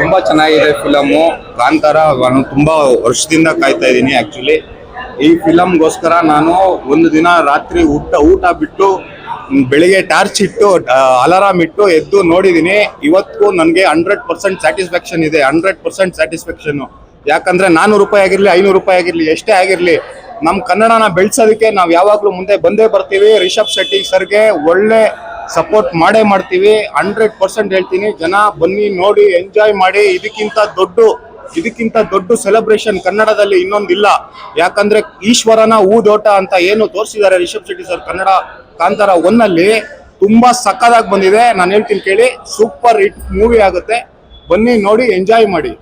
ತುಂಬಾ ಚೆನ್ನಾಗಿದೆ ಫಿಲಮು ಕಾಂತಾರ. ನಾನು ತುಂಬಾ ವರ್ಷದಿಂದ ಕಾಯ್ತಾ ಇದ್ದೀನಿ. ಆಕ್ಚುಲಿ ಈ ಫಿಲಮ್ಗೋಸ್ಕರ ನಾನು ಒಂದು ದಿನ ರಾತ್ರಿ ಊಟ ಬಿಟ್ಟು ಬೆಳಿಗ್ಗೆ ಟಾರ್ಚ್ ಇಟ್ಟು ಅಲಾರಾಮ್ ಇಟ್ಟು ಎದ್ದು ನೋಡಿದೀನಿ. ಇವತ್ತು ನನಗೆ 100% ಸ್ಯಾಟಿಸ್ಫ್ಯಾಕ್ಷನ್ ಇದೆ. 100% ಸ್ಯಾಟಿಸ್ಫ್ಯಾಕ್ಷನ್. ಯಾಕಂದ್ರೆ 400 ರೂಪಾಯಿ ಆಗಿರ್ಲಿ, 500 ರೂಪಾಯಿ ಆಗಿರ್ಲಿ, ಎಷ್ಟೇ ಆಗಿರ್ಲಿ, ನಮ್ಮ ಕನ್ನಡನ ಬೆಳೆಸೋದಕ್ಕೆ ನಾವು ಯಾವಾಗ್ಲೂ ಮುಂದೆ ಬಂದೇ ಬರ್ತೀವಿ. ರಿಷಬ್ ಶೆಟ್ಟಿ ಸರ್ಗೆ ಒಳ್ಳೆ ಸಪೋರ್ಟ್ ಮಾಡೇ ಮಾಡ್ತೀವಿ. 100% ಹೇಳ್ತೀನಿ. ಜನ ಬನ್ನಿ, ನೋಡಿ, ಎಂಜಾಯ್ ಮಾಡಿ. ಇದಕ್ಕಿಂತ ದೊಡ್ಡ ಸೆಲೆಬ್ರೇಷನ್ ಕನ್ನಡದಲ್ಲಿ ಇನ್ನೊಂದಿಲ್ಲ. ಯಾಕಂದ್ರೆ ಈಶ್ವರನ ಊದೋಟ ಅಂತ ಏನು ತೋರಿಸಿದ್ದಾರೆ ರಿಷಬ್ ಶೆಟ್ಟಿ ಸರ್ ಕನ್ನಡ ಕಾಂತಾರ 1 ಅಲ್ಲಿ, ತುಂಬಾ ಸಕ್ಕದಾಗಿ ಬಂದಿದೆ. ನಾನು ಹೇಳ್ತೀನಿ ಕೇಳಿ, ಸೂಪರ್ ಹಿಟ್ ಮೂವಿ ಆಗುತ್ತೆ. ಬನ್ನಿ, ನೋಡಿ, ಎಂಜಾಯ್ ಮಾಡಿ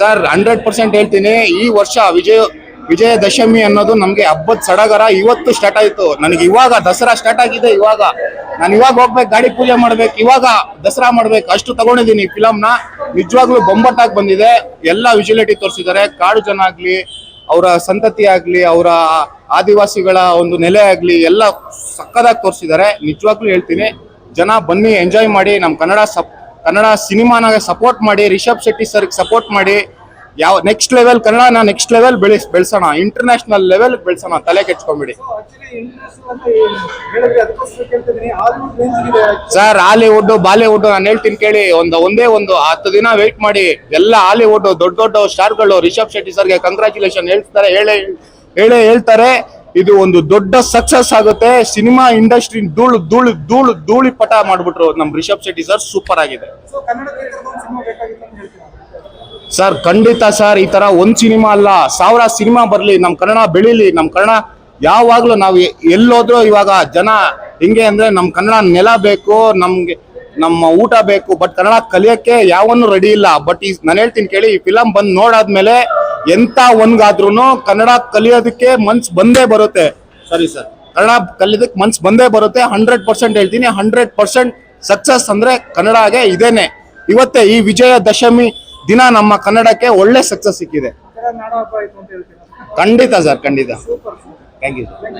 ಸರ್. 100% ಹೇಳ್ತೀನಿ. ಈ ವರ್ಷ ವಿಜಯದಶಮಿ ಅನ್ನೋದು ನಮ್ಗೆ ಹಬ್ಬದ ಸಡಗರ. ಇವತ್ತು ಸ್ಟಾರ್ಟ್ ಆಯ್ತು. ನನಗೆ ಇವಾಗ ದಸರಾ ಸ್ಟಾರ್ಟ್ ಆಗಿದೆ. ನಾನು ಇವಾಗ ಹೋಗ್ಬೇಕು, ಗಾಡಿ ಪೂಜೆ ಮಾಡ್ಬೇಕು, ಇವಾಗ ದಸರಾ ಮಾಡ್ಬೇಕು, ಅಷ್ಟು ತಗೊಂಡಿದ್ದೀನಿ ಫಿಲಮ್ನ. ನಿಜವಾಗ್ಲೂ ಬೊಂಬಟ್ಟಾಗಿ ಬಂದಿದೆ. ಎಲ್ಲ ವಿಜುವಲಿಟಿ ತೋರಿಸಿದ್ದಾರೆ. ಕಾಡು ಜನ ಆಗ್ಲಿ, ಅವರ ಸಂತತಿ ಆಗ್ಲಿ, ಅವರ ಆದಿವಾಸಿಗಳ ಒಂದು ನೆಲೆ ಆಗ್ಲಿ, ಎಲ್ಲ ಸಕ್ಕದಾಗಿ ತೋರಿಸಿದ್ದಾರೆ. ನಿಜವಾಗ್ಲೂ ಹೇಳ್ತೀನಿ, ಜನ ಬನ್ನಿ, ಎಂಜಾಯ್ ಮಾಡಿ. ನಮ್ಮ ಕನ್ನಡ ಸಿನಿಮಾನ ಸಪೋರ್ಟ್ ಮಾಡಿ. ರಿಷಬ್ ಶೆಟ್ಟಿ ಸರ್ಗೆ ಸಪೋರ್ಟ್ ಮಾಡಿ. ನೆಕ್ಸ್ಟ್ ಲೆವೆಲ್ ಕನ್ನಡನ ನೆಕ್ಸ್ಟ್ ಲೆವೆಲ್ ಬೆಳೆಸೋಣ, ಇಂಟರ್ನ್ಯಾಷನಲ್ ಲೆವೆಲ್ ಬೆಳೆಸೋಣ. ತಲೆ ಕೆಡ್ಸ್ಕೊಂಬಿಡಿ ಸರ್. ಹಾಲಿವುಡ್ ಬಾಲಿವುಡ್ ನಾನು ಹೇಳ್ತೀನಿ ಕೇಳಿ, ಒಂದೇ 10 ದಿನ ವೇಟ್ ಮಾಡಿ. ಎಲ್ಲ ಹಾಲಿವುಡ್ ದೊಡ್ಡ ಸ್ಟಾರ್ಗಳು ರಿಷಬ್ ಶೆಟ್ಟಿ ಸರ್ಗೆ ಕಂಗ್ರಾಚುಲೇಷನ್ ಹೇಳ್ತಾರೆ. ಇದು ಒಂದು ದೊಡ್ಡ ಸಕ್ಸಸ್ ಆಗುತ್ತೆ. ಸಿನಿಮಾ ಇಂಡಸ್ಟ್ರಿ ಧೂಳಿ ಪಟ ಮಾಡ್ಬಿಟ್ರು ನಮ್ ರಿಷಬ್ ಶೆಟ್ಟಿ ಸರ್. ಸೂಪರ್ ಆಗಿದೆ ಸರ್. ಖಂಡಿತ ಸರ್. ಈ ತರ ಒಂದ್ ಸಿನಿಮಾ ಅಲ್ಲ, 1000 ಸಿನಿಮಾ ಬರ್ಲಿ, ನಮ್ ಕನ್ನಡ ಬೆಳಿಲಿ. ನಮ್ ಕನ್ನಡ ಯಾವಾಗ್ಲೂ ನಾವು ಎಲ್ಲೋದ್ರೂ ಇವಾಗ ಜನ ಹಿಂಗೆ ಅಂದ್ರೆ ನಮ್ ಕನ್ನಡ ನೆಲ ಬೇಕು, ನಮ್ಮ ಊಟ ಬೇಕು. ಬಟ್ ಕನ್ನಡ ಕಲಿಯಕ್ಕೆ ಯಾವನ್ನೂ ರೆಡಿ ಇಲ್ಲ. ಬಟ್ ನಾನು ಹೇಳ್ತೀನಿ ಕೇಳಿ, ಈ ಫಿಲಂ ಬಂದ್ ನೋಡಾದ್ಮೇಲೆ ಎಂತ ಒಂದ್ಗಾದ್ರೂ ಕನ್ನಡ ಕಲಿಯೋದಕ್ಕೆ ಮನ್ಸ್ ಬಂದೇ ಬರುತ್ತೆ. ಸರಿ ಸರ್, ಕನ್ನಡ ಕಲಿಯೋದಕ್ಕೆ ಮನ್ಸ್ ಬಂದೇ ಬರುತ್ತೆ. 100% ಹೇಳ್ತೀನಿ. 100% ಸಕ್ಸಸ್ ಅಂದ್ರೆ ಕನ್ನಡಗೆ ಇದೇನೆ. ಇವತ್ತೇ ಈ ವಿಜಯದಶಮಿ ದಿನ ನಮ್ಮ ಕನ್ನಡಕ್ಕೆ ಒಳ್ಳೆ ಸಕ್ಸಸ್ ಸಿಕ್ಕಿದೆ. ಖಂಡಿತ ಸರ್, ಖಂಡಿತ. Thank you sir.